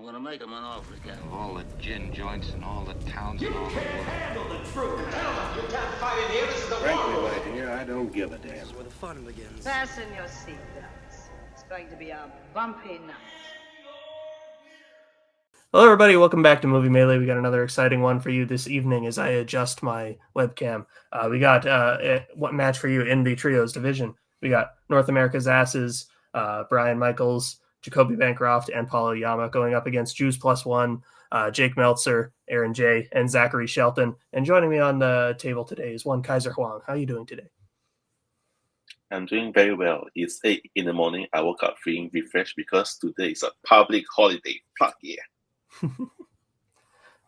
gonna make him an offer again. All the gin joints and all the towns and all the Can't world. handle the truth. Gentlemen, you can't fight in here. This is the Frankly, war my dear, I don't give a damn. This is where the fun begins. Fasten your seatbelts. It's going to be a bumpy night. Hello, everybody. Welcome back to Movie Melee. We got another exciting one for you this evening as I adjust my webcam. We got one match for you in the Trios division. We got North America's Asses, Brian Michaels, Jacoby Bancroft, and Paulo Yama going up against Jews Plus One, Jake Meltzer, Aaron J., and Zachary Shelton. And joining me on the table today is one Kaiser Huang. How are you doing today? I'm doing very well. It's 8 in the morning. I woke up feeling refreshed because today is a public holiday. Fuck yeah.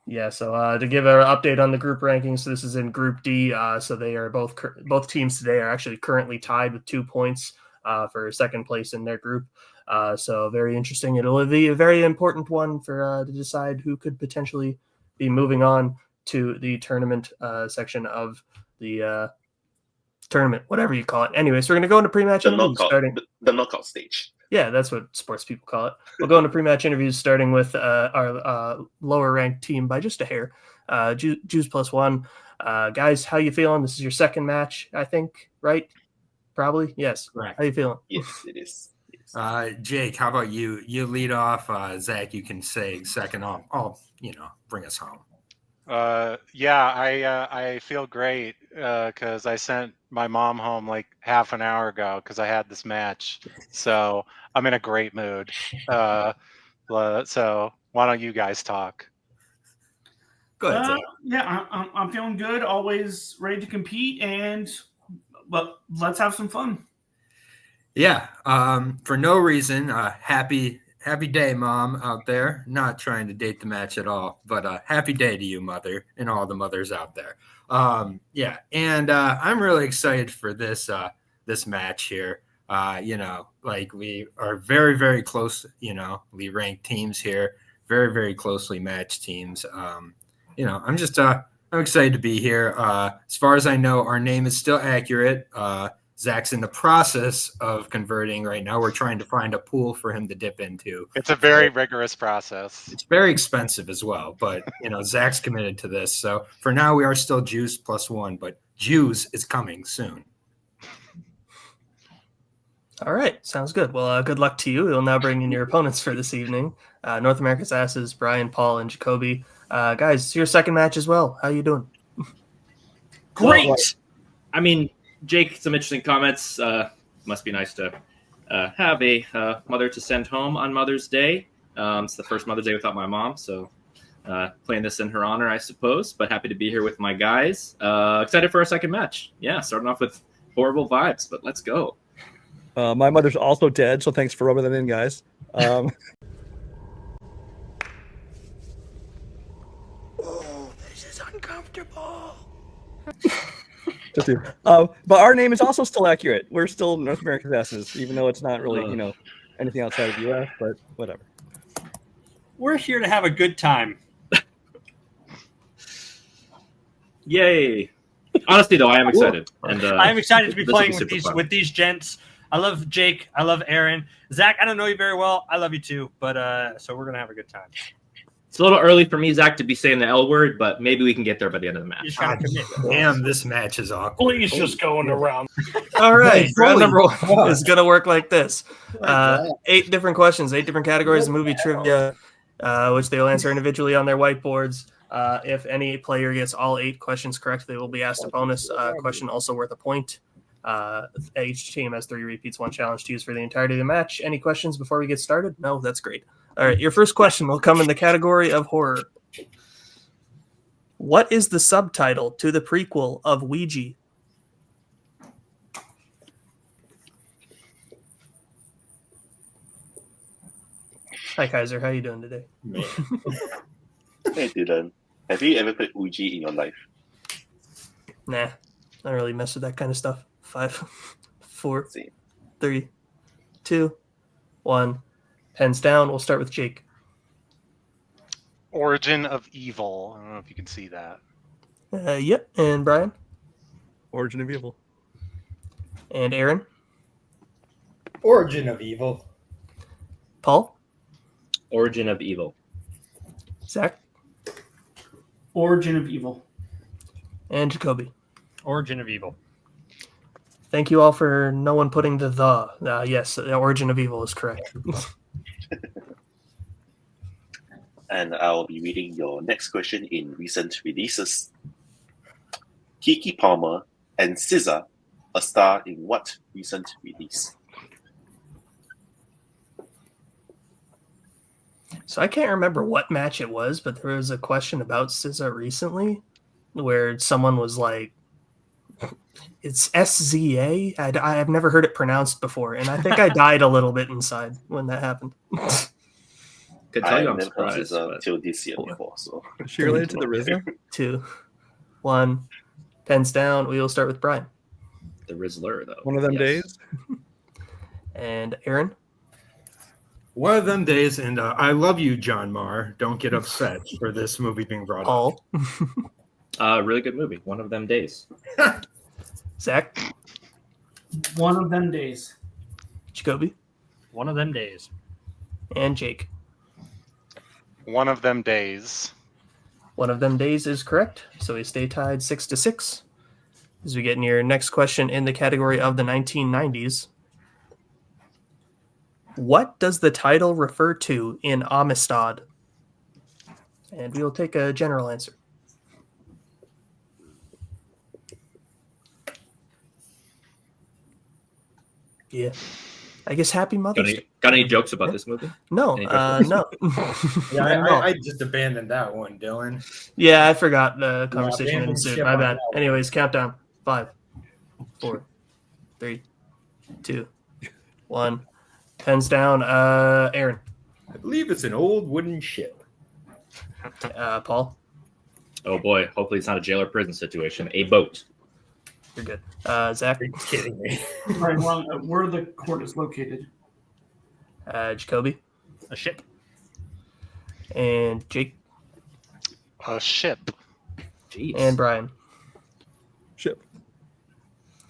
Yeah, so to give an update on the group rankings, this is in Group D. So they are both teams today are actually currently tied with 2 points for second place in their group. So very interesting. It'll be a very important one for to decide who could potentially be moving on to the tournament section of the tournament, whatever you call it. Anyway, so we're going to go into pre-match interviews starting. The knockout stage. Yeah, that's what sports people call it. We'll go into pre-match interviews starting with our lower-ranked team by just a hair, Jews Plus One. Guys, how you feeling? This is your second match, I think, right? Probably? Yes. Correct. How you feeling? Yes, it is. Jake, how about you? You lead off. Zach, you can say second off. Oh, bring us home. I feel great because I sent my mom home like half an hour ago because I had this match. So I'm in a great mood. So why don't you guys talk? Go ahead, Zach. I'm feeling good. Always ready to compete, but let's have some fun. Yeah. For no reason. Happy day, Mom, out there. Not trying to date the match at all, but happy day to you, Mother, and all the mothers out there. And I'm really excited for this match here. We are very, very close, we ranked teams here, very, very closely matched teams. I'm excited to be here. As far as I know, our name is still accurate. Zach's in the process of converting right now. We're trying to find a pool for him to dip into. It's a very rigorous process. It's very expensive as well, but Zach's committed to this. So for now, we are still Jews Plus One, but Jews is coming soon. All right, sounds good. Well, good luck to you. We'll now bring in your opponents for this evening. North America's Asses, Brian, Paul, and Jacoby. Guys, it's your second match as well. How you doing? Great. I mean, Jake, some interesting comments. Must be nice to have a mother to send home on Mother's Day. It's the first Mother's Day without my mom, so playing this in her honor, I suppose. But happy to be here with my guys. Excited for our second match. Yeah, starting off with horrible vibes, but let's go. My mother's also dead, so thanks for rubbing that in, guys. Oh, this is uncomfortable. But our name is also still accurate. We're still North America's Asses, even though it's not really, anything outside of the U.S., but whatever. We're here to have a good time. Yay. Honestly, though, I am excited. And I am excited to be playing fun. with these gents. I love Jake. I love Aaron. Zach, I don't know you very well. I love you too. But so we're going to have a good time. It's a little early for me, Zach, to be saying the L word, but maybe we can get there by the end of the match. Damn, this match is awkward. Please just going around. All right, round number one is going to work like this. 8 different questions, 8 different categories of movie trivia, which they will answer individually on their whiteboards. If any player gets all 8 questions correct, they will be asked a bonus question, also worth a point. Each team has 3 repeats, 1 challenge to use for the entirety of the match. Any questions before we get started? No, that's great. All right, your first question will come in the category of horror. What is the subtitle to the prequel of Ouija? Hi, Kaiser. How you doing today? Hey, Dylan. Have you ever played Ouija in your life? Nah, I don't really mess with that kind of stuff. 5, 4, 3, 2, 1. Pens down. We'll start with Jake. Origin of Evil. I don't know if you can see that. Yep. And Brian? Origin of Evil. And Aaron? Origin of Evil. Paul? Origin of Evil. Zach? Origin of Evil. And Jacoby. Origin of Evil. Thank you all for no one putting the. Yes, the Origin of Evil is correct. And I'll be reading your next question in recent releases. Kiki Palmer and SZA, a star in what recent release? So I can't remember what match it was, but there was a question about SZA recently where someone was like, it's SZA? I've never heard it pronounced before, and I think I died a little bit inside when that happened. Could tell you I'm never heard surprised. SZA till this year before. So. Is she related to the RZA? 2, 1, pens down. We will start with Brian. The Rizzler, though. One of them days. And Aaron. One of them days, and I love you, John Marr. Don't get upset for this movie being brought Paul. up. Really good movie. One of them days. Zach. One of them days. Jacoby. One of them days. And Jake. One of them days. One of them days is correct. So we stay tied 6-6. As we get in your next question in the category of the 1990s. What does the title refer to in Amistad? And we will take a general answer. Yeah. I guess Happy Mother's Day. Got any jokes about this movie? No, no. Yeah, I just abandoned that one, Dylan. Yeah, I forgot the conversation abandoned ensued. ship My on bad. that one. Anyways, countdown. 5, 4, 3, 2, 1. Pens down. Aaron. I believe it's an old wooden ship. Paul. Oh boy. Hopefully it's not a jail or prison situation. A boat. You're good. Zach. Are you kidding me? Right, where the court is located. Jacoby. A ship. And Jake. A ship. Jeez. And Brian. Ship.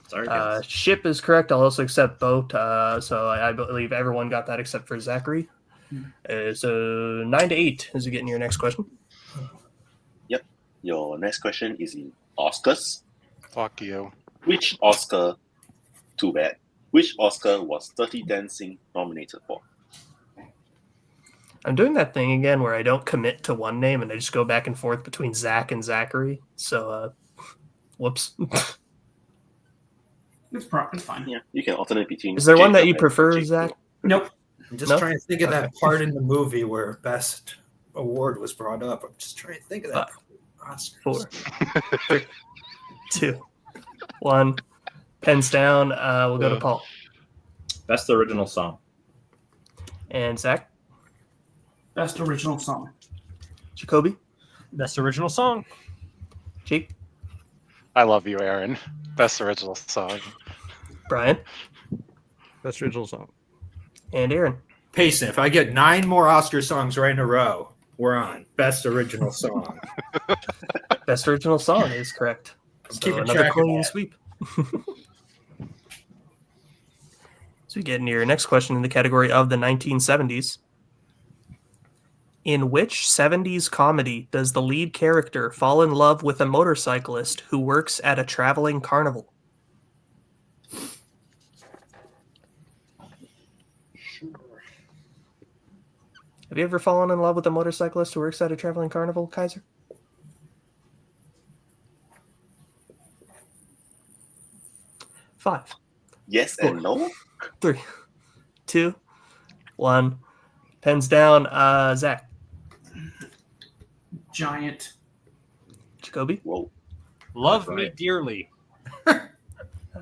Sorry, guys. Ship is correct. I'll also accept boat. So I believe everyone got that except for Zachary. So 9-8 as we get into your next question. Yep. Your next question is in Oscars. Fuck you. Which Oscar? Too bad. Which Oscar was Dirty Dancing nominated for? I'm doing that thing again where I don't commit to one name and I just go back and forth between Zach and Zachary. So, whoops. It's fine. Yeah, you can alternate between. Is there one that you Jacob and prefer, Jake. Zach? Nope. I'm just No? trying to think of that part in the movie where Best Award was brought up. I'm just trying to think of that. 4, 3, 2, 1. Pens down. We'll go to Paul. Best original song. And Zach. Best original song. Jacoby. Best original song. Jake. I love you, Aaron. Best original song. Brian. Best original song. And Aaron. Payson, if I get 9 more Oscar songs right in a row, we're on. Best original song. Best original song is correct. So keeping another track of clean that. sweep. So we get into your next question in the category of the 1970s. In which 70s comedy does the lead character fall in love with a motorcyclist who works at a traveling carnival? Have you ever fallen in love with a motorcyclist who works at a traveling carnival, Kaiser? Five. Yes and no. 3, 2, 1. Pens down. Zach. Giant. Jacoby. Whoa. Love Right. Me Dearly.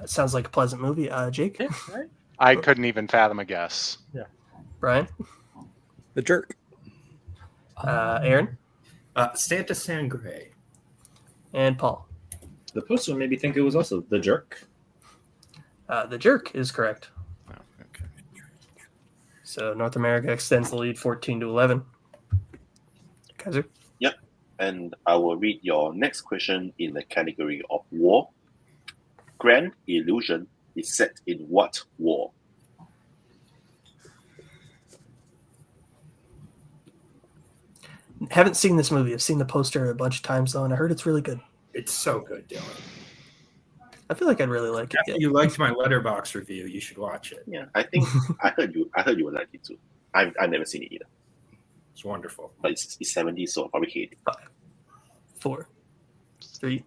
Sounds like a pleasant movie. Jake. Yeah, right? I couldn't even fathom a guess. Brian. The Jerk. Aaron. Santa Sangre. And Paul. The poster made me think it was also The Jerk. The Jerk is correct. Oh, okay. So North America extends the lead 14-11. Kaiser. Yep. And I will read your next question in the category of war. Grand Illusion is set in what war? Haven't seen this movie. I've seen the poster a bunch of times though, and I heard it's really good. It's so good, Dylan. I feel like I'd really like it. After you liked my Letterboxd review, you should watch it. Yeah, I think I heard you would like it too. I've never seen it either, It's wonderful. but it's 70s, so I'll probably hate it. 5, 4, 3,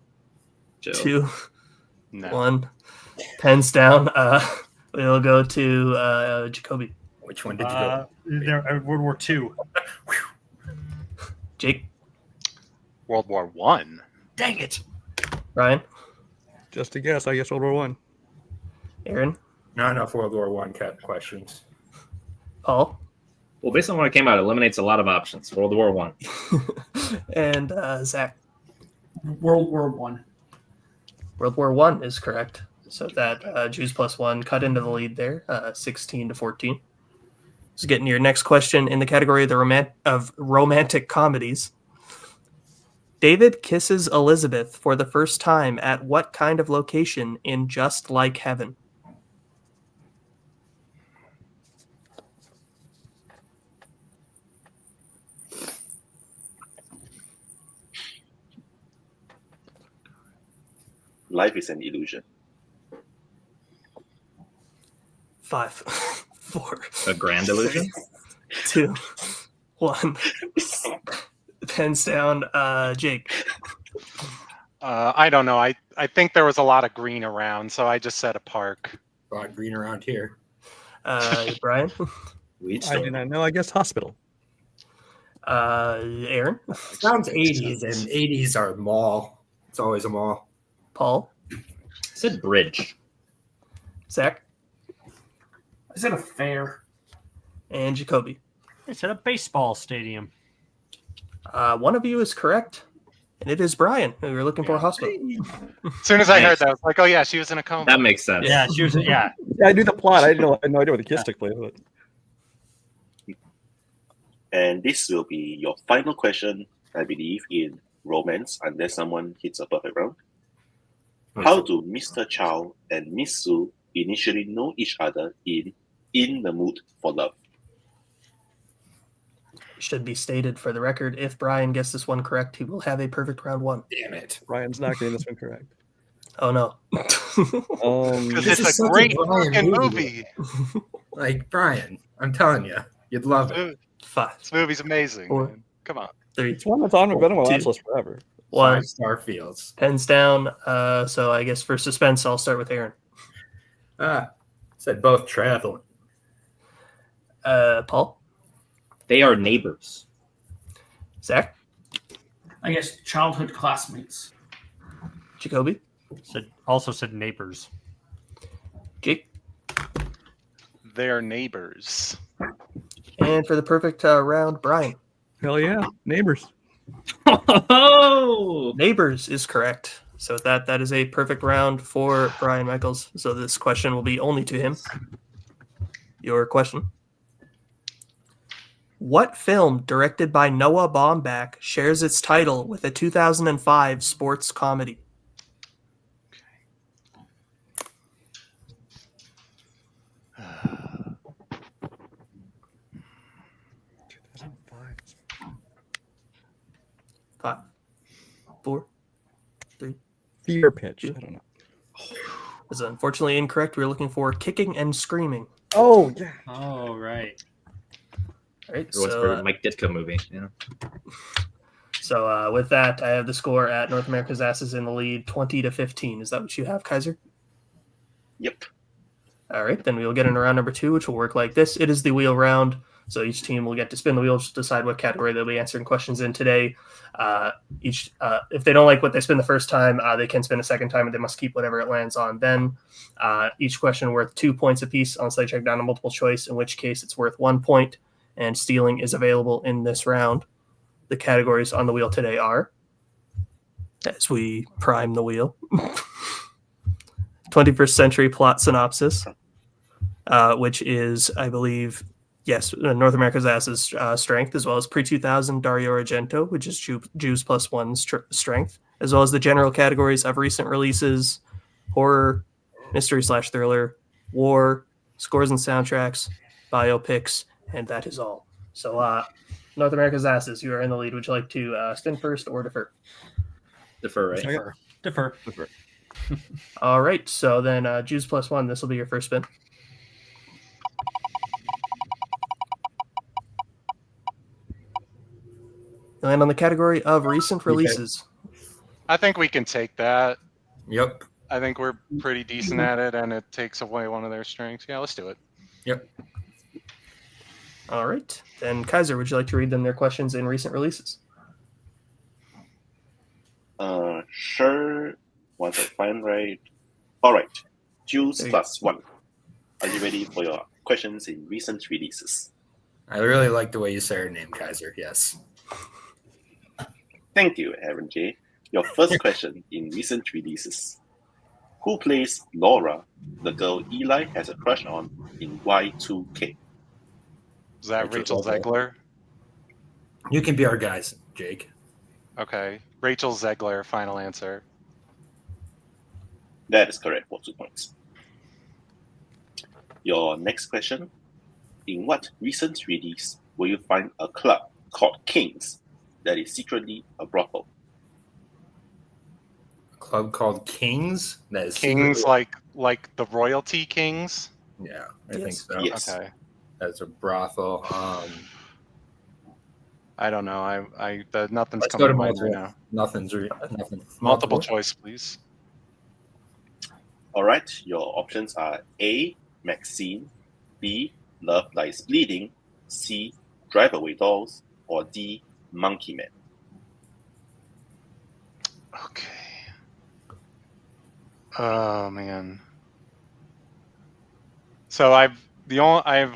Joe. 2, No. 1. Pens down. We'll go to Jacoby. Which one did you go? World War II. Jake. World War One. Dang it! Ryan. Just a guess. I guess World War One. Aaron. Not enough World War One questions. Paul. Well, based on what came out, it eliminates a lot of options. World War One. And Zach. World War One. World War One is correct. So that Jews plus 1 cut into the lead there, 16-14. So getting to your next question in the category of romantic comedies. David kisses Elizabeth for the first time at what kind of location in Just Like Heaven? Life is an illusion. 5, 4, A grand illusion? 2, 1. Pens down. Jake. I don't know. I think there was a lot of green around, so I just said a park. A lot of green around here. Brian. I do not know. I guess hospital. Aaron. Sounds 80s, and 80s are mall. It's always a mall. Paul. I said bridge. Zach. I said a fair. And Jacoby. I said a baseball stadium. One of you is correct, and it is Brian, who you're looking for a hospital. As soon as I heard that, I was like, oh yeah, she was in a coma. That makes sense. Yeah, she was. Yeah. Yeah, I knew the plot. I had no idea where the kiss took place. But... And this will be your final question, I believe, in romance, unless someone hits a perfect round. How do Mr. Chow and Miss Sue initially know each other in the Mood for Love? Should be stated for the record, if Brian gets this one correct, he will have a perfect round 1. Damn it. Ryan's not getting this one correct. Oh, no. Because This is it's a such a great Brian fucking movie. movie. Like, Brian, I'm telling you, you'd love it. 5, This movie's amazing. 4, Man. Come on. 3, It's one that's on been on my watch 2, list forever. 1. 5-star fields. Pens down. So I guess for suspense, I'll start with Aaron. Said both traveling. Paul. They are neighbors. Zach. I guess childhood classmates. Jacoby. Also said neighbors. Jake. They're neighbors. And for the perfect round, Brian. Hell yeah, neighbors. Oh! Neighbors is correct. So that is a perfect round for Brian Michaels. So this question will be only to him. Your question. What film directed by Noah Baumbach shares its title with a 2005 sports comedy? Five, 4, 3. Fear pitch. I don't know. This is unfortunately incorrect. We were looking for Kicking and Screaming. Oh yeah. Oh right. All right. It was for a Mike Ditka movie. Yeah. So with that, I have the score at North America's Asses in the lead, 20-15. Is that what you have, Kaiser? Yep. All right. Then we will get into round number 2, which will work like this. It is the wheel round. So each team will get to spin the wheel to decide what category they'll be answering questions in today. If they don't like what they spin the first time, they can spin a second time, and they must keep whatever it lands on. Then each question worth 2 points apiece unless they check down a multiple choice, in which case it's worth 1 point, and stealing is available in this round. The categories on the wheel today are, as we prime the wheel, 21st century plot synopsis, which is, I believe, yes, North America's Ass's strength, as well as pre-2000 Dario Argento, which is Jews plus 1's strength, as well as the general categories of recent releases, horror, mystery/thriller, war, scores and soundtracks, biopics, and that is all. So North America's asses. You are in the lead. Would you like to spin first or defer? Defer, right? Defer. All right. So then, Jews +1. This will be your first spin. You land on the category of recent releases. I think we can take that. Yep. I think we're pretty decent at it, and it takes away one of their strengths. Yeah, let's do it. Yep. All right. Then, Kaiser, would you like to read them their questions in recent releases? Sure. Once I find right. All right. Juice +1. Are you ready for your questions in recent releases? I really like the way you say her name, Kaiser. Yes. Thank you, Aaron J. Your first question in recent releases. Who plays Laura, the girl Eli has a crush on in Y2K? Is that Rachel Zegler? You can be our guys, Jake. Okay. Rachel Zegler, final answer. That is correct for 2 points. Your next question. In what recent release will you find a club called Kings that is secretly a brothel? A club called Kings? That is Kings secretly... like the royalty kings? Yeah, I think so. Yes. Okay. That's a brothel. I don't know. Nothing's Let's coming go to to mind multiple. right now. Nothing. Multiple choice, please. All right. Your options are A, Maxine, B, Love Lies Bleeding, C, Drive Away Dolls, or D, Monkey Man. Okay. Oh man. So I've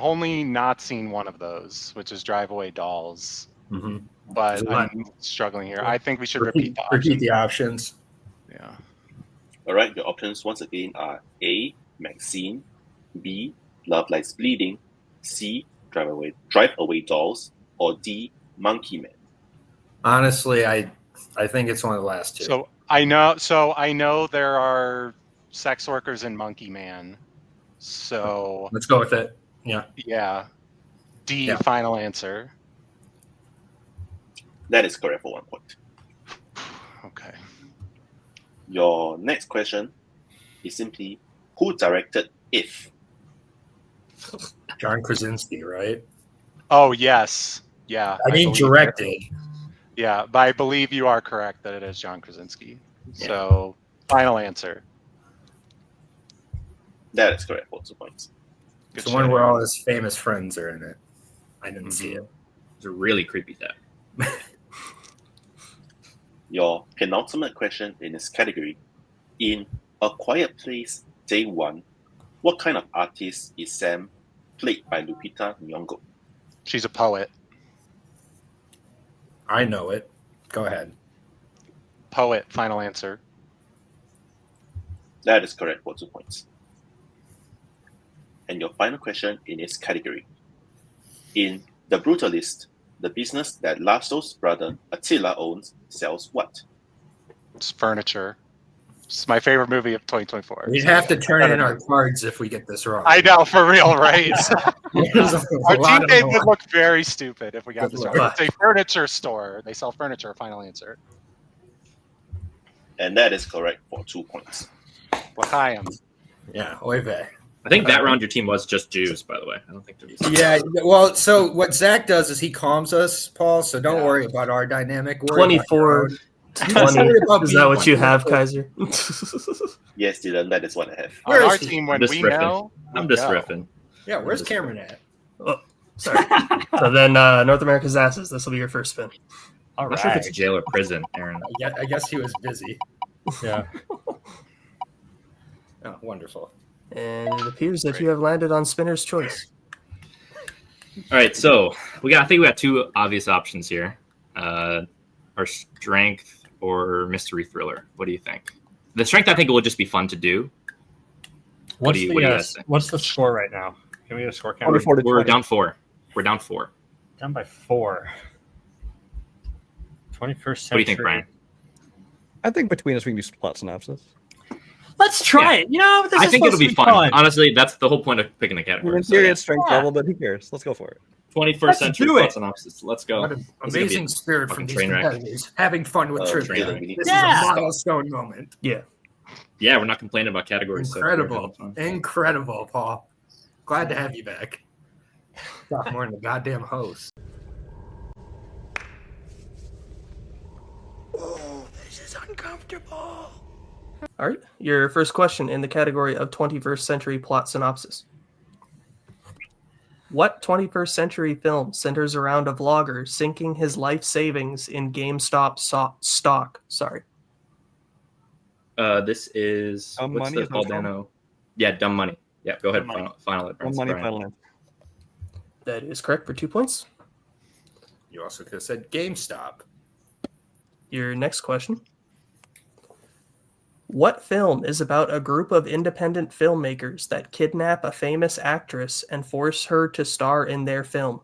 only not seen one of those, which is Drive Away Dolls. Mm-hmm. But I'm struggling here. I think we should repeat the options. Repeat the options. Yeah. All right. Your options once again are A, Maxine, B, Love Lies Bleeding, C, Drive Away Dolls, or D, Monkey Man. Honestly, I think it's one of the last two. So I know there are sex workers in Monkey Man. So let's go with it. Yeah. Yeah. D, final answer. That is correct for 1 point. Okay. Your next question is simply, who directed If? John Krasinski, right? Oh, yes. Yeah. I mean, directed. Yeah, but I believe you are correct that it is John Krasinski. Yeah. So, final answer. That is correct for 2 points. It's the one where all his famous friends are in it. I didn't see it. It's a really creepy deck. Your penultimate question in this category. In A Quiet Place, Day 1, what kind of artist is Sam, played by Lupita Nyong'o? She's a poet. I know it. Go ahead. Poet, final answer. That is correct for 2 points. And your final question in this category. In The Brutalist, the business that Lasso's brother Attila owns sells what? It's furniture. It's my favorite movie of 2024. We'd have to turn in our cards if we get this wrong. I know, for real, right? Our team name would look very stupid if we got this wrong. It's a furniture store. They sell furniture, final answer. And that is correct for 2 points. L'chaim. Yeah, oy vey. I think that round your team was just Jews, by the way. I don't think there was. Yeah, well, so what Zach does is he calms us, Paul. So don't worry about our dynamic. 24 to 20. Is that what you have, Kaiser? Yes, Dylan, that is what I have. On our team, when we know, I'm just riffing. Yeah, where's Cameron at? Oh, sorry. So then, North America's asses. This will be your first spin. I'm not sure if it's jail or prison, Aaron. I guess he was busy. Yeah. Oh, wonderful. And it appears that you have landed on Spinner's Choice. All right, so I think we got two obvious options here: our strength or mystery thriller. What do you think? The strength, I think, it will just be fun to do. What's the score right now? Can we get a score count? We're down 4. We're down 4. Down by 4. 21st century. What do you think, Brian? I think between us we can do plot synopsis. Let's try it. You know, I think it'll be fun. Honestly, that's the whole point of picking a category. We're in serious strength level, but who cares? Let's go for it. 21st century do it. plot synopsis. Let's go. What an This is gonna be amazing a spirit fucking from these train wreck. competitors. Having fun with trivia. train wreck. This Yeah. is a milestone moment. Yeah. Yeah, we're not complaining about categories. Incredible. So Incredible, Paul. Glad to have you back. Talk more than the goddamn host. Oh, this is uncomfortable. All right. Your first question in the category of 21st century plot synopsis. What 21st century film centers around a vlogger sinking his life savings in GameStop stock? Sorry. This is Dumb what's Money, the is that what it's called? Aldano? Yeah, Dumb Money. Yeah, go ahead. Dumb Final Dumb answer, Money, Brian. final answer. That is correct for 2 points. You also could have said GameStop. Your next question. What film is about a group of independent filmmakers that kidnap a famous actress and force her to star in their film?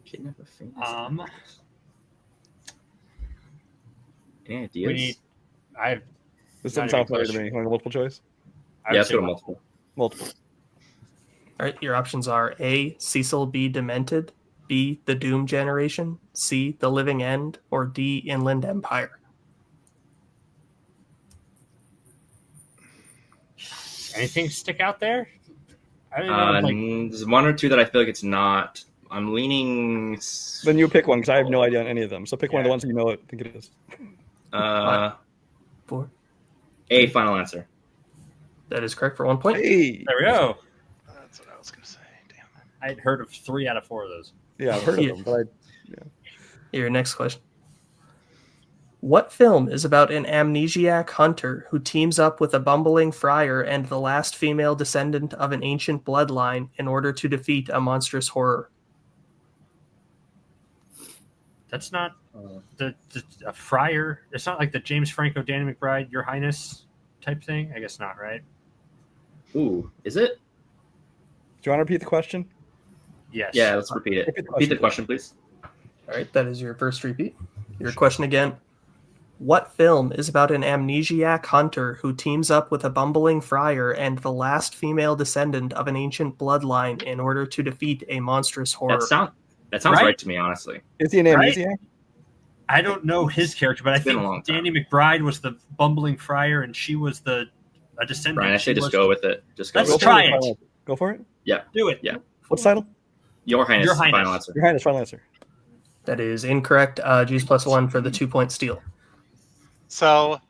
Kidnap a famous Um, actress. Any we ideas? need. I have. This Not doesn't even sound familiar to close. me. Want a multiple choice? I Yeah, would let's say go to one. multiple. Multiple. All right, your options are A, Cecil B. Demented, B, The Doom Generation, C, The Living End, or D, Inland Empire. Anything stick out there? I don't know. Like, There's one or two that I feel like it's not. I'm leaning. Then you pick one because I have no idea on any of them. So pick one of the Yeah. ones that you know. I think it is. 4. A final answer. That is correct for 1 point. Hey. there we go. That's what I was gonna say. Damn it. I'd heard of 3 out of 4 of those. Yeah, I've heard of Yeah. them, but Your next question. What film is about an amnesiac hunter who teams up with a bumbling friar and the last female descendant of an ancient bloodline in order to defeat a monstrous horror? That's not a friar. It's not like the James Franco, Danny McBride, Your Highness type thing. I guess not, right? Ooh, is it? do you want to repeat the question? Yes. Yeah, let's repeat it. Repeat the question, please. All right, that is your first repeat. Your question again. What film is about an amnesiac hunter who teams up with a bumbling friar and the last female descendant of an ancient bloodline in order to defeat a monstrous horror? That sounds Right? right to me, honestly. Is he an Right? amnesiac? I don't know his character, but I It's been a long think time. Danny McBride was the bumbling friar, and she was a descendant. Brian, I say She just was- go with it. Just go Let's with try it. it. Go for it. Do it. Yeah. What's the title? Your Highness, Your Highness. final answer. Your Highness, final answer. That is incorrect. Juice plus 1 for the 2-point steal. So,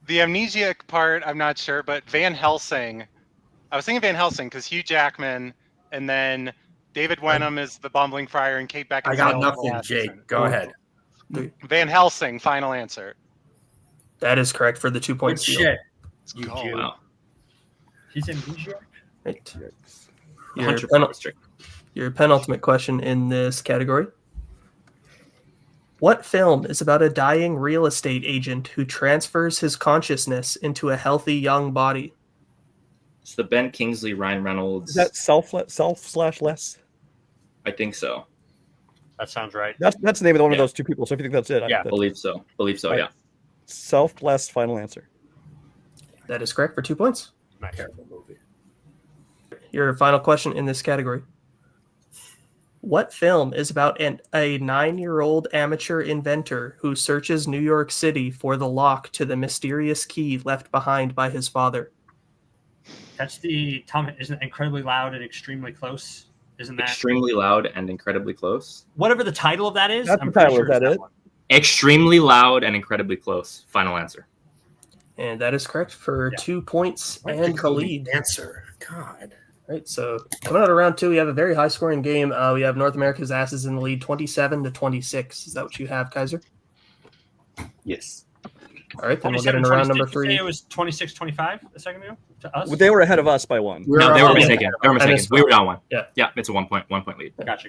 the amnesiac part, I'm not sure, but Van Helsing. I was thinking Van Helsing because Hugh Jackman, and then David Wenham is the bumbling friar, and Kate Beckinsale. I got is the nothing, last Jake. descendant. Go ahead. Van Helsing, final answer. That is correct for the 2-point Good steal. shit. Let's You go. Jew. Wow. He's amnesiac. Right. 100% Your penultimate question in this category. What film is about a dying real estate agent who transfers his consciousness into a healthy young body? It's the Ben Kingsley, Ryan Reynolds. Is that self/less? I think so. That sounds right. That's the name of one of Yeah. those two people. So if you think that's it, Yeah. Believe so. Right. Yeah. Self/less, final answer. That is correct for 2 points. Nice. Terrible movie. Your final question in this category. What film is about a 9-year-old amateur inventor who searches New York City for the lock to the mysterious key left behind by his father? That's the Tom. Isn't it Incredibly Loud and Extremely Close? Isn't that Extremely Loud and Incredibly Close. whatever the title of that is? That's I'm the pretty title, sure is that it's it? one. Extremely Loud and Incredibly Close. Final answer. And that is correct for Yeah. 2 points Why and pick the the lead. answer? God. Right, so coming out of round 2, we have a very high-scoring game. We have North America's asses in the lead, 27-26. Is that what you have, Kaiser? Yes. All right, then we'll get 27, into round 26. number Did you 3. say it was 26-25 a second ago to us. They were ahead of us by one. No, they were on- mistaken. They were I mistaken. missed We were down one. Yeah. Yeah, it's a 1 point lead. Gotcha.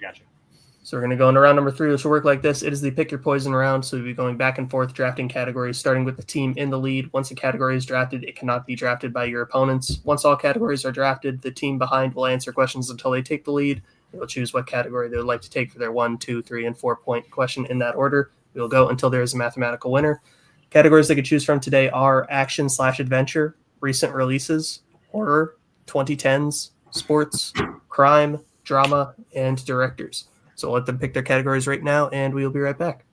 So we're going to go into round number 3, which will work like this. It is the pick your poison round, so we'll be going back and forth drafting categories, starting with the team in the lead. Once a category is drafted, it cannot be drafted by your opponents. Once all categories are drafted, the team behind will answer questions until they take the lead. They will choose what category they would like to take for their 1, 2, 3, and 4-point question in that order. We will go until there is a mathematical winner. Categories they could choose from today are action/adventure, recent releases, horror, 2010s, sports, crime, drama, and directors. So I'll let them pick their categories right now, and we will be right back.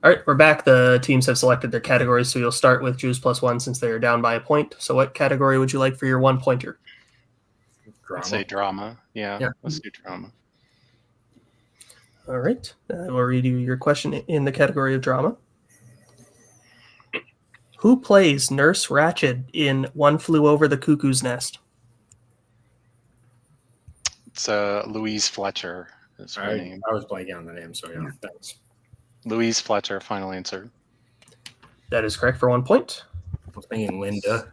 All right, we're back. The teams have selected their categories, so you'll start with Jews +1 since they are down by a point. So what category would you like for your 1 pointer? I'd say drama. Yeah, let's do drama. All right, I will read you your question in the category of drama. Who plays Nurse Ratched in One Flew Over the Cuckoo's Nest? It's Louise Fletcher is her name. I was blanking on the name, so yeah, thanks. Louise Fletcher, final answer. That is correct for 1 point. I was thinking Linda.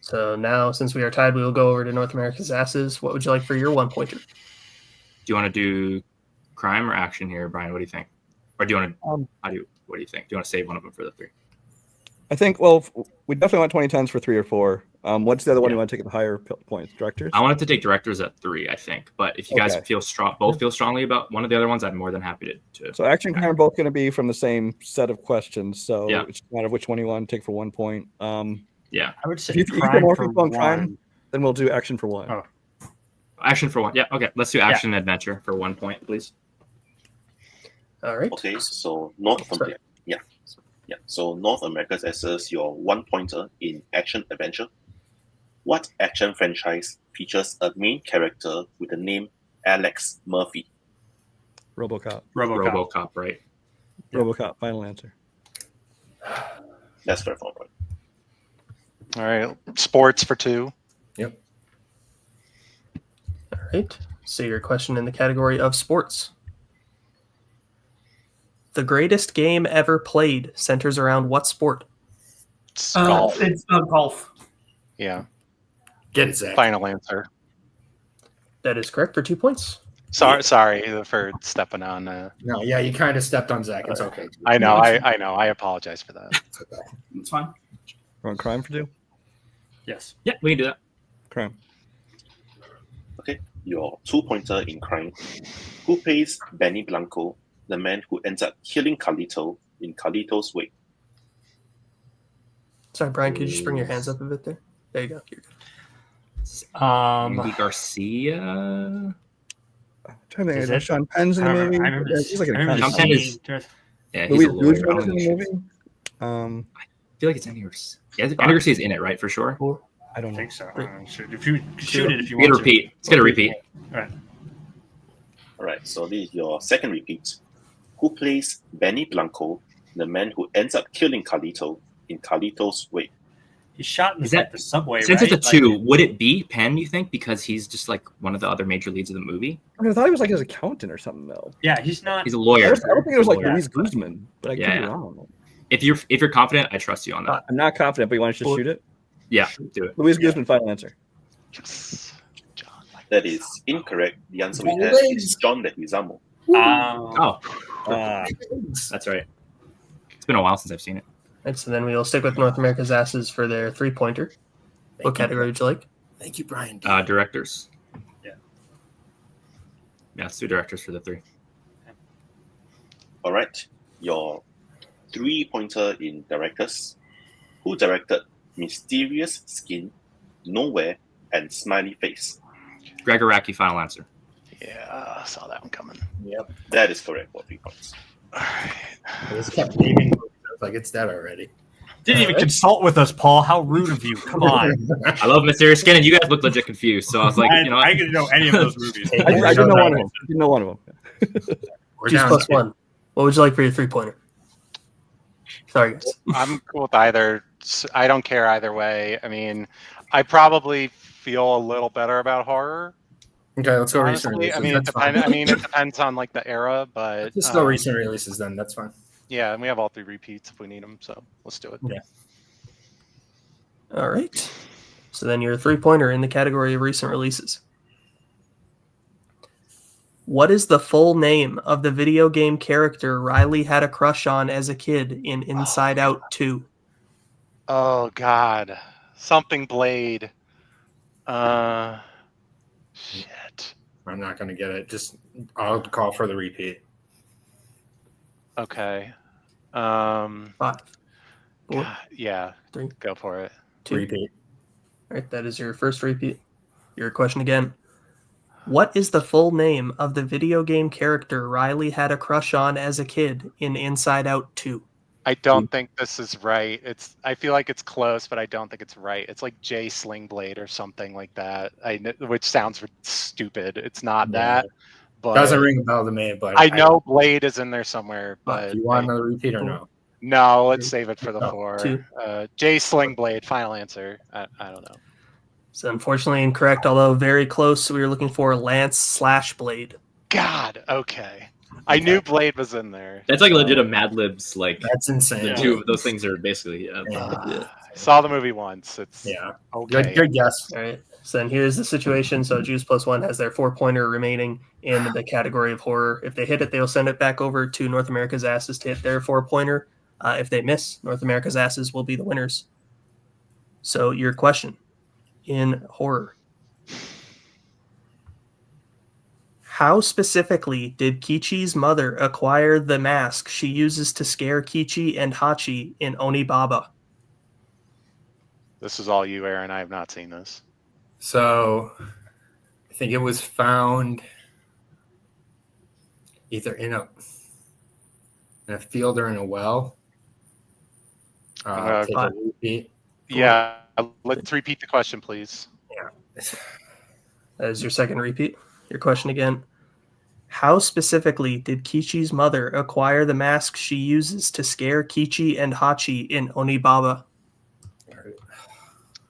So now, since we are tied, we will go over to North America's Asses. What would you like for your 1 pointer? Do you want to do crime or action here, Brian? What do you think? Or do you want to? What do you think? Do you want to save one of them for the 3? I think. Well, we definitely want 2010s for 3 or 4. What's the other one you want to take at the higher points? Directors? I wanted to take directors at 3, I think. But if you guys feel strongly about one of the other ones, I'm more than happy to. So action and crime are both going to be from the same set of questions. So it's a matter of which one you want to take for 1 point. Yeah, I would say if you get more people on crime, then we'll do action for 1. Oh. Action for 1. Yeah, okay. Let's do action and adventure for 1 point, please. All right. Okay, so North America. Yeah. So North America assesses your 1 pointer in action adventure. What action franchise features a main character with the name Alex Murphy? RoboCop. RoboCop, right? RoboCop. Final answer. That's correct for 1 point. All right, sports for 2. Yep. All right. So your question in the category of sports. The greatest game ever played centers around what sport? It's golf. It's golf. Yeah. Get it, Zach. Final answer. That is correct for 2 points. Sorry for stepping on. No, yeah, you kind of stepped on Zach. It's okay. I know. I apologize for that. It's okay. It's fine. You want crime for 2? Yes. Yeah, we can do that. Crime. Okay, your 2 pointer in crime. Who plays Benny Blanco, the man who ends up killing Carlito in Carlito's Way? Sorry, Brian, could you just bring your hands up a bit there? There you go. You're good. Andy Garcia. I'm trying to think. Is Is it? Sean Penn's in the movie? I remember He's like I remember Sean Penn is- Yeah, he's Louis a lawyer. Guzman is in the movie. I feel like it's Andy Garcia. Yeah, Andy Garcia's in it, right? For sure. I don't I know. think so. If you shoot it, if you We want gotta repeat. It's gonna repeat. All right. Alright, so this is your second repeat. Who plays Benny Blanco, the man who ends up killing Carlito in Carlito's Way? He's shot in Is that- the subway. Since right? it's a 2, would it be Penn, you think? Because he's just like one of the other major leads of the movie. I thought he was like his accountant or something though. Yeah, he's not. He's a I lawyer. don't think it was like Lawyer. Louise Guzman, but I could be Yeah. wrong. If you're confident, I trust you on that. I'm not confident, but you want to just shoot it? Yeah, do it. Louise Guzman, final answer. Yes. John, That is incorrect. The answer we have is John Leguizamo. Oh, Ah, that's right. It's been a while since I've seen it. And so then we will stick with North America's Asses for their 3-pointer. What category would you like? Thank you, Brian. Directors. Yeah. Yeah, let's do directors for the 3. Alright, your 3-pointer in directors. Who directed Mysterious Skin, Nowhere, and Smiley Face? Greg Araki, final answer. Yeah, I saw that one coming. Yep. That is correct for 3 points. All right. I just kept naming like it's dead already. Didn't even consult with us, Paul. How rude of you! Come on. I love Mysterious Skin, and you guys look legit confused. So I was like, I, you know what? I didn't know any of those movies. I didn't know one of them. I didn't know one of them. We're Juice down. +1. What would you like for your 3-pointer? Sorry, guys. I'm cool with either. I don't care either way. I mean, I probably feel a little better about horror. Okay, let's go recent Honestly, releases. it depends on like the era, but Just go recent releases then. That's fine. yeah, and we have all 3 repeats if we need them, so let's do it. Yeah. All right. So then your 3-pointer in the category of recent releases. What is the full name of the video game character Riley had a crush on as a kid in Inside Out 2? Oh God, something Blade. Shit. I'm not gonna get it. Just I'll call for the repeat. Okay. 5, 4, Yeah, 3, go for it. 2. Repeat. All right, that is your first repeat. Your question again. What is the full name of the video game character Riley had a crush on as a kid in Inside Out 2? I don't think this is right. I feel like it's close, but I don't think it's right. It's like Jay Slingblade or something like that. Which sounds stupid. It's not that. But Doesn't ring a bell to me, but I know Blade is in there somewhere. But do you want another repeat or no? No, let's save it for the 4. 2. Jay Slingblade. Final answer. I don't know. It's unfortunately incorrect, although very close. We were looking for Lance/Blade. God. Okay. I knew Blade was in there. That's like legit a Mad Libs. Like that's insane. The two of those things are basically. Saw the movie once. It's okay. Good guess. All right. So then here's the situation. So Juice Plus One has their 4-pointer remaining in the category of horror. If they hit it, they'll send it back over to North America's Asses to hit their 4-pointer. If they miss, North America's Asses will be the winners. So your question in horror. How specifically did Kichi's mother acquire the mask she uses to scare Kichi and Hachi in Onibaba? This is all you, Aaron. I have not seen this. So I think it was found either in a field or in a well. Take a repeat. Yeah, let's repeat the question, please. Yeah. That is your second repeat. Your question again. How specifically did Kichi's mother acquire the mask she uses to scare Kichi and Hachi in Onibaba?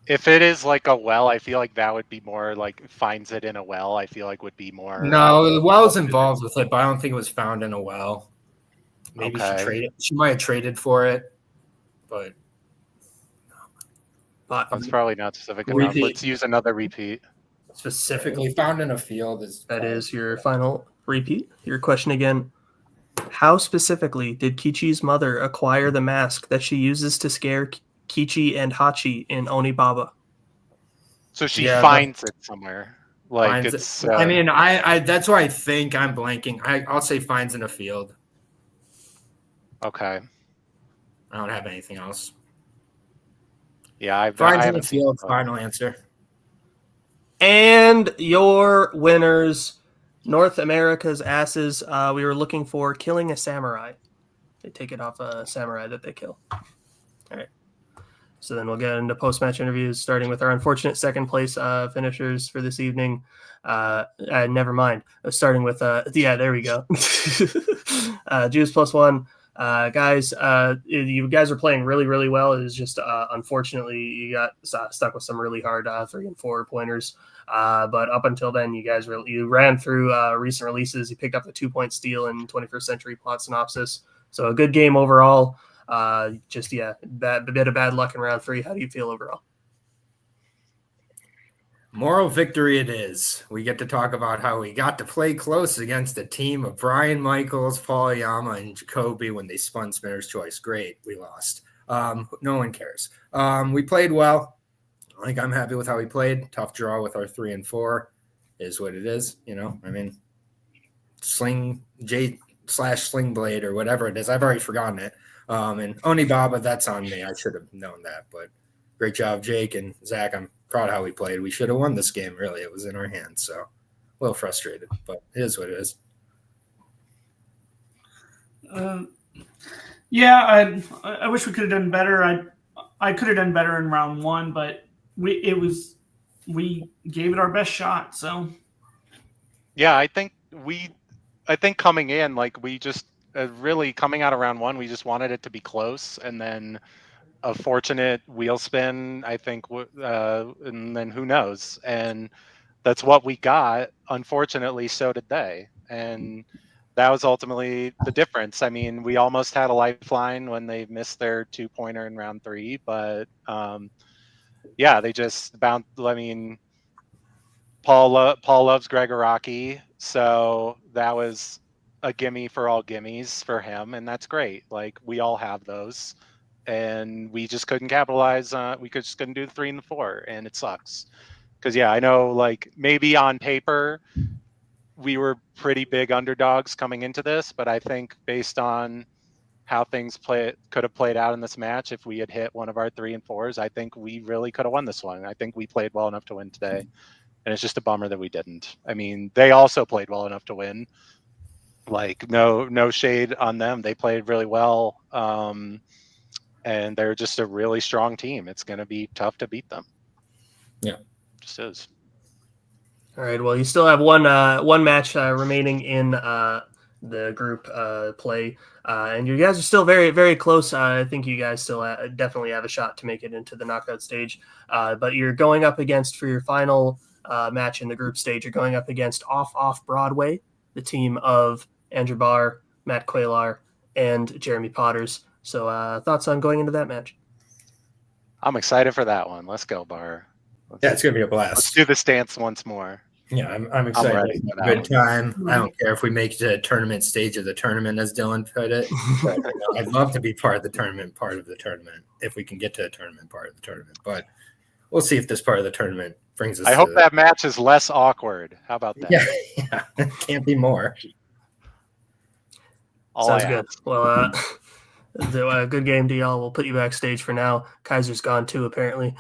If it is like a well, I feel like that would be more like finds it in a well. I feel like would be more. No, the well's involved with it, but I don't think it was found in a well. Maybe she traded. She might have traded for it, but that's probably not specific enough. Let's use another repeat. Specifically found in a field that is your final repeat. Your question again. How specifically did Kichi's mother acquire the mask that she uses to scare Kichi and Hachi in Onibaba? So she finds it somewhere. Like it's. I mean, I that's why I think I'm blanking. I'll say finds in a field. Okay. I don't have anything else. Yeah, finds in the field. Final answer. And your winners, North America's Asses. We were looking for killing a samurai. They take it off a samurai that they kill. All right. So then we'll get into post-match interviews, starting with our unfortunate second place finishers for this evening. Never mind. Starting with, there we go. Juice Plus One. Guys, you guys are playing really, really well. It is just unfortunately you got stuck with some really hard 3 and 4 pointers. But up until then, you ran through recent releases. You picked up the 2-point steal in 21st Century Plot Synopsis. So a good game overall. A bit of bad luck in round 3. How do you feel overall? Moral victory it is. We get to talk about how we got to play close against a team of Brian Michaels, Paul Yama, and Jacoby when they spun Spinner's Choice. Great. We lost. No one cares. We played well. Like, I'm happy with how we played. Tough draw with our 3 and 4 is what it is. You know, I mean, J/Slingblade or whatever it is. I've already forgotten it. And Onibaba, that's on me. I should have known that. But great job, Jake and Zach. I'm proud of how we played. We should have won this game, really. It was in our hands. So a little frustrated, but it is what it is. Yeah, I wish we could have done better. I could have done better in round 1, but we gave it our best shot. So yeah, I think coming in, like, we just really coming out of round 1, we just wanted it to be close, and then a fortunate wheel spin, I think, and then who knows? And that's what we got. Unfortunately, so did they, and that was ultimately the difference. I mean, we almost had a lifeline when they missed their 2-pointer in round 3, but yeah, they just bounced. I mean, Paul loves Gregoraki, so that was a gimme for all gimmies for him, and that's great. Like, we all have those, and we just couldn't capitalize. We just couldn't do the 3 and the 4, and it sucks. Because yeah, I know, like, maybe on paper we were pretty big underdogs coming into this, but I think based on how things could have played out in this match, if we had hit one of our 3 and 4s, I think we really could have won this one. I think we played well enough to win today, and it's just a bummer that we didn't. I mean, they also played well enough to win. Like, no shade on them. They played really well, and they're just a really strong team. It's going to be tough to beat them. Yeah, just is. All right. Well, you still have one match remaining in the group play, and you guys are still very, very close. I think you guys still definitely have a shot to make it into the knockout stage. But you're going up against, for your final match in the group stage, you're going up against Off Broadway, the team of Andrew Barr, Matt Quaylar, and Jeremy Potters. So thoughts on going into that match? I'm excited for that one. Let's go, Barr. It's gonna be a blast. Let's do the stance once more. Yeah, I'm excited. I'm ready for that Good time. I don't care if we make the tournament stage of the tournament, as Dylan put it. But, I'd love to be part of the tournament if we can get to the tournament part of the tournament. But we'll see if this part of the tournament brings us. I hope that match is less awkward. How about that? Yeah, it can't be more. Sounds good. Well, good game to y'all. We'll put you backstage for now. Kaiser's gone too, apparently.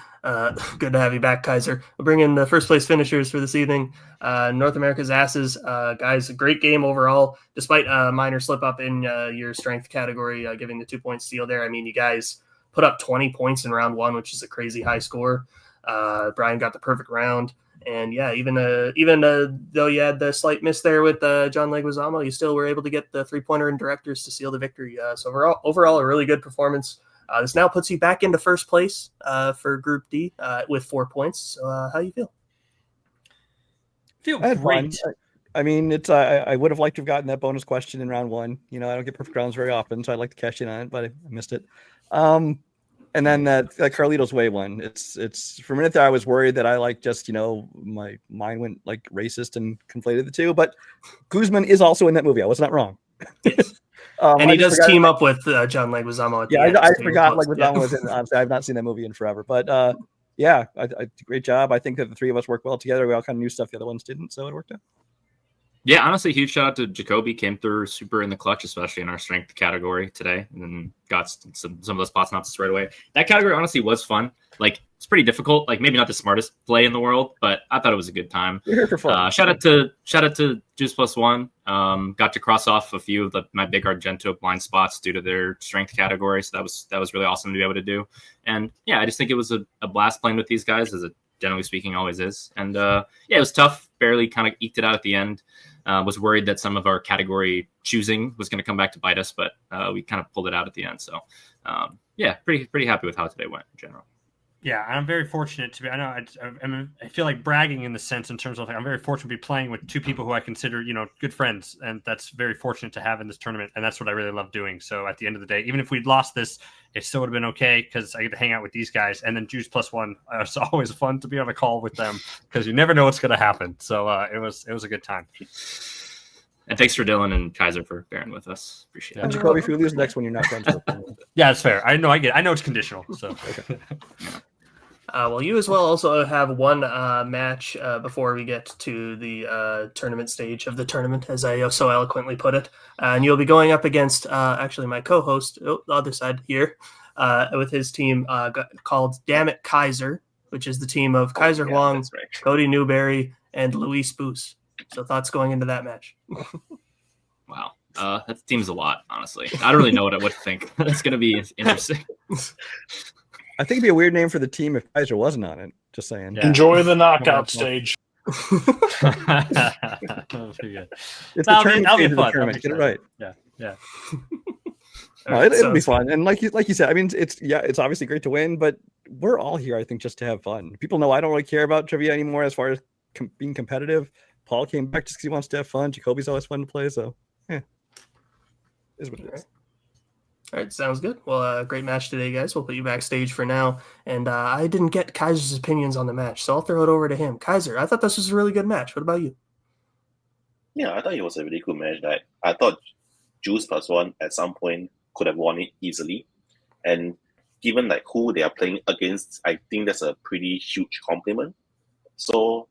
Good to have you back, Kaiser. We'll bring in the first place finishers for this evening. North America's Asses. Guys, a great game overall, despite a minor slip up in your strength category, giving the 2-point steal there. I mean, you guys put up 20 points in round 1, which is a crazy high score. Brian got the perfect round. And yeah, even though you had the slight miss there with John Leguizamo, you still were able to get the 3-pointer and directors to seal the victory. So overall, a really good performance. This now puts you back into first place for Group D with 4 points. So how do you feel? Feel great. I mean, it's I would have liked to have gotten that bonus question in round 1. You know, I don't get perfect rounds very often, so I'd like to cash in on it, but I missed it. And then that Carlito's Way one. It's for a minute there I was worried that I my mind went like racist and conflated the two. But Guzman is also in that movie. I was not wrong. Yes. And he does team up with John Leguizamo at the end. I forgot Leguizamo was in. Honestly, I've not seen that movie in forever. But great job. I think that the 3 of us worked well together. We all kind of knew stuff the other ones didn't, so it worked out. Yeah, honestly, huge shout out to Jacoby. Came through super in the clutch, especially in our strength category today, and then got some of those spots knocked us right away. That category honestly was fun. Like, it's pretty difficult. Like, maybe not the smartest play in the world, but I thought it was a good time. We're here for fun. Shout out to Juice Plus One. Got to cross off a few of my big Argento blind spots due to their strength category, so that was really awesome to be able to do. And yeah, I just think it was a blast playing with these guys, as it generally speaking always is. And it was tough. Barely kind of eked it out at the end. Was worried that some of our category choosing was going to come back to bite us, but we kind of pulled it out at the end. So, pretty happy with how today went in general. Yeah, I'm very fortunate to be. I know I feel like bragging in the sense in terms of like I'm very fortunate to be playing with 2 people who I consider good friends, and that's very fortunate to have in this tournament, and that's what I really love doing. So at the end of the day, even if we'd lost this, it still would have been okay because I get to hang out with these guys, and then Juice Plus One. It's always fun to be on a call with them because you never know what's going to happen. So it was a good time. And thanks for Dylan and Kaiser for bearing with us. Appreciate it. And Jacoby, if you lose the next one, you're not friends with them. Yeah, it's fair. I know it's conditional. So. Okay. Well, you as well also have one match before we get to the tournament stage of the tournament, as I so eloquently put it. And you'll be going up against actually my co-host, the other side here, with his team called Damn It Kaiser, which is the team of Kaiser Huang, right, Cody Newberry, and Luis Boos. So thoughts going into that match? Wow. That seems a lot, honestly. I don't really know what to think. It's going to be interesting. I think it'd be a weird name for the team if Kaiser wasn't on it. Just saying. Yeah. Enjoy the knockout stage. It's the tournament. Get it right. Yeah. No, it'll be fun. And like you said, I mean, it's obviously great to win, but we're all here, I think, just to have fun. People know I don't really care about trivia anymore as far as being competitive. Paul came back just because he wants to have fun. Jacoby's always fun to play, so yeah, is what it is. All right, sounds good. Well, great match today, guys. We'll put you backstage for now. And I didn't get Kaiser's opinions on the match, so I'll throw it over to him. Kaiser, I thought this was a really good match. What about you? Yeah, I thought it was a really good match. I thought Juice Plus One at some point could have won it easily. And given who they are playing against, I think that's a pretty huge compliment. So,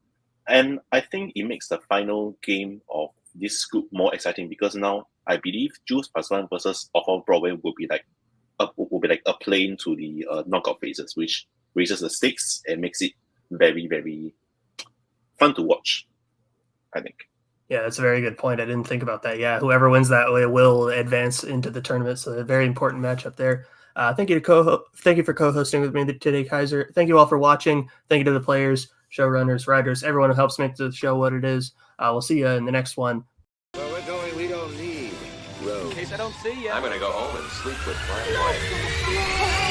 and I think it makes the final game of this group more exciting because now I believe Juice +1 versus Off Broadway will be like a plane to the knockout phases, which raises the stakes and makes it very, very fun to watch, I think. Yeah, that's a very good point. I didn't think about that. Yeah, whoever wins that way will advance into the tournament. So a very important matchup there. Thank you for co-hosting with me today, Kaiser. Thank you all for watching. Thank you to the players, showrunners, writers, everyone who helps make the show what it is. We'll see you in the next one. Where we're going, we don't need roads. In case I don't see you, I'm gonna go home and sleep with my wife.